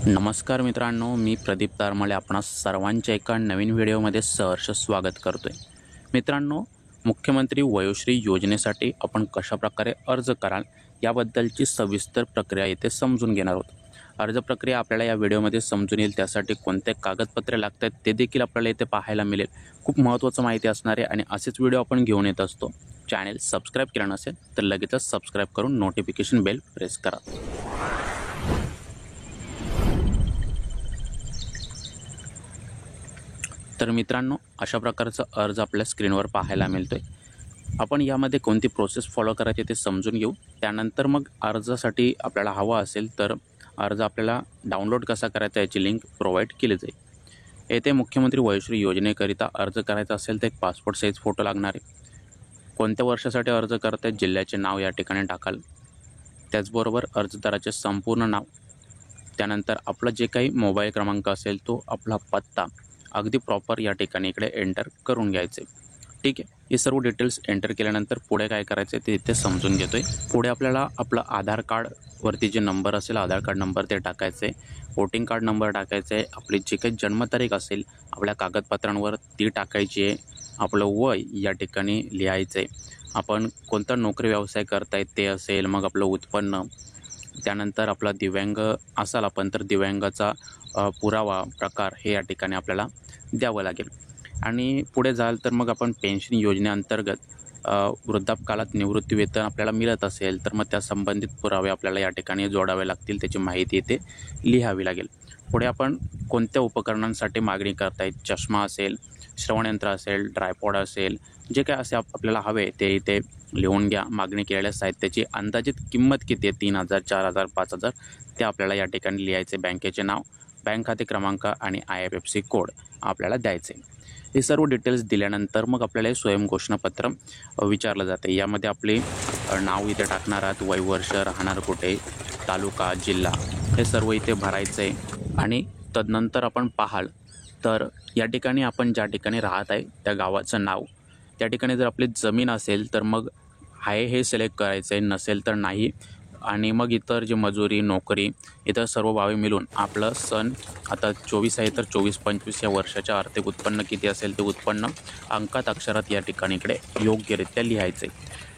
नमस्कार मित्रांनो, मी प्रदीप तारमळे आपणा सर्वांच्या एका नवीन व्हिडिओमध्ये सहर्ष स्वागत करतोय। मित्रांनो, मुख्यमंत्री वयोश्री योजनेसाठी आपण कशाप्रकारे अर्ज कराल याबद्दलची सविस्तर प्रक्रिया इथे समजून घेणार आहोत। अर्ज प्रक्रिया आपल्याला या व्हिडिओमध्ये समजून येईल, त्यासाठी कोणते कागदपत्रे लागतात ते देखील आपल्याला इथे पाहायला मिळेल। खूप महत्त्वाची माहिती असणार आहे आणि असेच व्हिडिओ आपण घेऊन येत असतो। चॅनल सबस्क्राइब केलं नसेल तर लगेचच सबस्क्राइब करून नोटिफिकेशन बेल प्रेस करा। तर मित्रांनो, अशा प्रकारचा अर्ज आपल्या स्क्रीनवर पाहायला मिळतोय। आपण यामध्ये कोणती प्रोसेस फॉलो करायची ते समजून घेऊ। त्यानंतर मग अर्जासाठी आपल्याला हवा असेल तर अर्ज आपल्याला डाउनलोड कसा करायचा याची लिंक प्रोव्हाइड केली जाईल। येथे मुख्यमंत्री वयोश्री योजनेकरिता अर्ज करायचा असेल तर एक पासपोर्ट साईज फोटो लागणार आहे। कोणत्या वर्षासाठी अर्ज करताय जिल्ह्याचे नाव या ठिकाणी टाकाल। त्याचबरोबर अर्जदाराचे संपूर्ण नाव, त्यानंतर आपला जे काही मोबाईल क्रमांक असेल तो, आपला पत्ता अगदी प्रॉपर या ठिकाणी इकडे एंटर करून घ्यायचे। ठीक आहे, हे सर्व डिटेल्स एंटर केल्यानंतर पुढे काय करायचे ते इथे समजून घेतोय। पुढे आपल्याला आपलं आधार कार्ड वरती जे नंबर असेल आधार कार्ड नंबर ते टाकायचे, वोटिंग कार्ड नंबर टाकायचे, आपली जी काही जन्मतारीख असेल आपल्या कागदपत्रांवर ती टाकायची आहे, आपलं वय या ठिकाणी लिहायचं आहे, आपण कोणता नोकरी व्यवसाय करताय ते असेल, मग आपलं उत्पन्न, त्यानंतर आपला दिव्यांग असाल आपण तर दिव्यांगाचा पुरावा प्रकार हे या ठिकाणी आपल्याला द्यावं लागेल। आणि पुढे जाल तर मग आपण पेन्शन योजनेअंतर्गत वृद्धापकाळात निवृत्तीवेतन आपल्याला मिळत असेल तर मग त्या संबंधित पुरावे आपल्याला या ठिकाणी जोडावे लागतील, त्याची माहिती इथे लिहावी लागेल। पुढे आपण कोणत्या उपकरणांसाठी मागणी करतायत, चष्मा असेल, श्रवणयंत्र असेल, ट्रायपॉड असेल, जे काय असे आपल्याला हवे ते इथे लिहून घ्या। मागणी केलेल्या साहित्याची अंदाजित किंमत किती आहे, 3,000, 4,000, 5,000 ते आपल्याला या ठिकाणी लिहायचे। बँकेचे नाव, बँक खाते क्रमांक आणि IFSC कोड आपल्याला द्यायचे। हे सर्व डिटेल्स दिल्यानंतर मग आपल्याला हे स्वयंघोषणापत्र विचारलं जाते। यामध्ये आपले नाव इथे टाकणार आहात, वय, वर्ष, राहणार कुठे, तालुका, जिल्हा हे सर्व इथे भरायचं आहे। आणि तदनंतर आपण पाहाल तर या ठिकाणी आपण ज्या ठिकाणी राहत आहे त्या गावाचं नाव, त्या ठिकाणी जर आपली जमीन असेल तर मग आहे हे सिलेक्ट करायचं आहे, नसेल तर नाही। आणि मग इतर जे मजुरी, नोकरी, इतर सर्व बाबी मिळून आपलं सन आता 24 आहे तर 24-25 या वर्षाच्या आर्थिक उत्पन्न किती असेल ते उत्पन्न अंकात अक्षरात या ठिकाणी इकडे योग्यरित्या लिहायचे।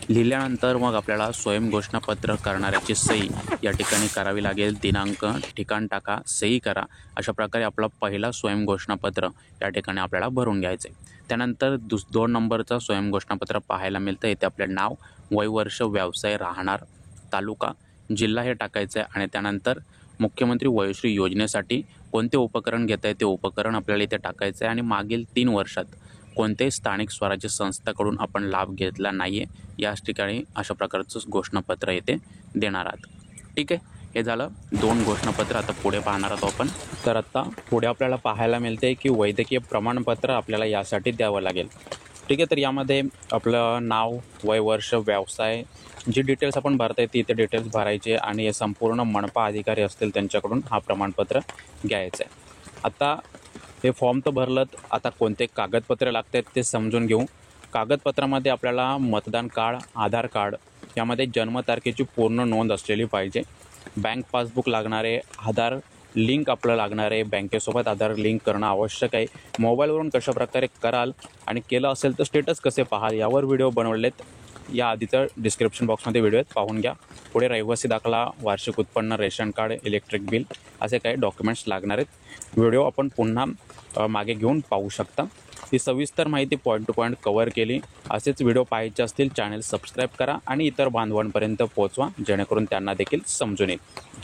लिहिल्यानंतर मग आपल्याला स्वयंघोषणापत्र करणाऱ्याची सही या ठिकाणी करावी लागेल। दिनांक, ठिकाण टाका, सही करा। अशा प्रकारे आपला पहिला स्वयंघोषणापत्र या ठिकाणी आपल्याला भरून घ्यायचे। त्यानंतर 2 नंबरचं स्वयंघोषणापत्र पाहायला मिळतं। इथे आपले नाव, वय, वर्ष, व्यवसाय, राहणार, तालुका, जिल्हा हे टाकायचं आहे। आणि त्यानंतर मुख्यमंत्री वयोश्री योजनेसाठी कोणते उपकरण घेत आहे ते उपकरण आपल्याला इथे टाकायचं आहे। आणि मागील 3 वर्षात कोणत्याही स्थानिक स्वराज्य संस्थाकडून आपण लाभ घेतला नाही आहे याच ठिकाणी अशा प्रकारचं घोषणापत्र इथे देणार आहात। ठीक आहे, हे झालं 2 घोषणापत्र। आता पुढे पाहणार आहोत आपण। तर आता पुढे आपल्याला पाहायला मिळते की वैद्यकीय प्रमाणपत्र आपल्याला यासाठी द्यावं लागेल। ठीक आहे, तर यामध्ये आपलं नाव, वय, वर्ष, व्यवसाय, जी डिटेल्स आपण भरता येते इथे डिटेल्स भरायचे आणि हे संपूर्ण मनपा अधिकारी असतील त्यांच्याकडून हा प्रमाणपत्र घ्यायचं आहे। आता हे फॉर्म तर भरलं, आता कोणते कागदपत्रे लागतात ते समजून घेऊ। कागदपत्रामध्ये आपल्याला मतदान कार्ड, आधार कार्ड, यामध्ये जन्मतारखेची पूर्ण नोंद असलेली पाहिजे, बँक पासबुक लागणार आहे, आधार लिंक आपलं लागणार आहे, बँकेसोबत आधार लिंक करणं आवश्यक आहे। मोबाईलवरून कशाप्रकारे कराल आणि केलं असेल तर स्टेटस कसे पाहाल यावर व्हिडिओ बनवलेत, या आधीचं डिस्क्रिप्शन बॉक्समध्ये व्हिडिओ आहेत, पाहून घ्या। पुढे रहिवासी दाखला, वार्षिक उत्पन्न, रेशन कार्ड, इलेक्ट्रिक बिल असे काही डॉक्युमेंट्स लागणार आहेत। व्हिडिओ आपण पुन्हा मागे घेऊन पाहू शकता। ही सविस्तर माहिती पॉईंट टू पॉईंट कव्हर केली। असेच व्हिडिओ पाहायचे असतील चॅनल सबस्क्राईब करा आणि इतर बांधवांपर्यंत पोहोचवा जेणेकरून त्यांना देखील समजून येईल।